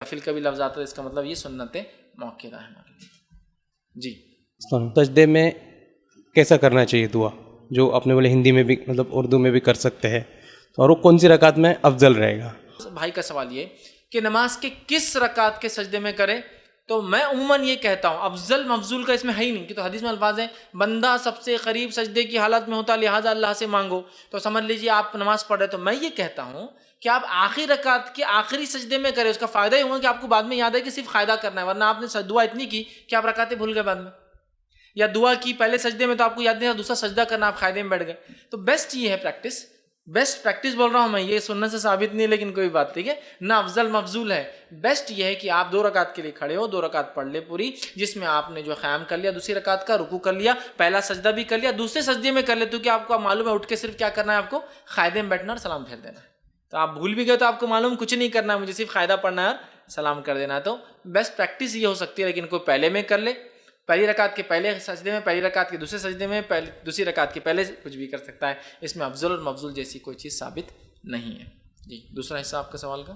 فل کا بھی لفظ آتا ہے، اس کا مطلب یہ سنت موقعہ ہے ہمارے لیے. جی سجدے میں کیسا کرنا چاہیے دعا، جو اپنے بولے ہندی میں بھی مطلب اردو میں بھی کر سکتے ہیں، اور وہ کون سی رکعت میں افضل رہے گا؟ بھائی کا سوال یہ کہ نماز کے کس رکعت کے سجدے میں کریں، تو میں عموماً یہ کہتا ہوں افضل مفضول کا اس میں ہے ہی نہیں، کہ تو حدیث میں الفاظ ہیں بندہ سب سے قریب سجدے کی حالت میں ہوتا لہٰذا اللہ سے مانگو، تو سمجھ لیجیے آپ نماز پڑھ رہے. تو میں یہ کہتا ہوں کہ آپ آخری رکعت کے آخری سجدے میں کریں، اس کا فائدہ یہ ہوگا کہ آپ کو بعد میں یاد ہے کہ صرف قاعدہ کرنا ہے، ورنہ آپ نے دعا اتنی کی کہ آپ رکعتیں بھول گئے بعد میں، یا دعا کی پہلے سجدے میں تو آپ کو یاد نہیں، دوسرا سجدہ کرنا آپ قاعدے میں بیٹھ گئے. تو بیسٹ یہ ہے پریکٹس، بیسٹ پریکٹس بول رہا ہوں میں، یہ سننے سے ثابت نہیں لیکن کوئی بات، ٹھیک ہے نہ افضل مفضول ہے. بیسٹ یہ ہے کہ آپ 2 رکعت کے لیے کھڑے ہو، 2 رکعت پڑھ لے پوری، جس میں آپ نے جو قیام کر لیا، دوسری رکعت کا رکوع کر لیا، پہلا سجدہ بھی کر لیا، دوسرے سجدے میں کر لے، تو کہ آپ کو معلوم ہے اٹھ کے صرف کیا کرنا ہے، آپ کو قاعدے میں بیٹھنا اور سلام پھیر دینا ہے. تو آپ بھول بھی گئے تو آپ کو معلوم کچھ نہیں کرنا ہے، مجھے صرف قاعدہ پڑھنا ہے اور سلام کر دینا ہے. تو بیسٹ پریکٹس یہ ہو سکتی ہے، لیکن کوئی پہلے میں کر لے، پہلی رکعت کے پہلے سجدے میں، پہلی رکعت کے دوسرے سجدے میں، دوسری رکعت کے پہلے کچھ بھی کر سکتا ہے. اس میں افضل اور مفضول جیسی کوئی چیز ثابت نہیں ہے. جی دوسرا حصہ آپ کے سوال کا.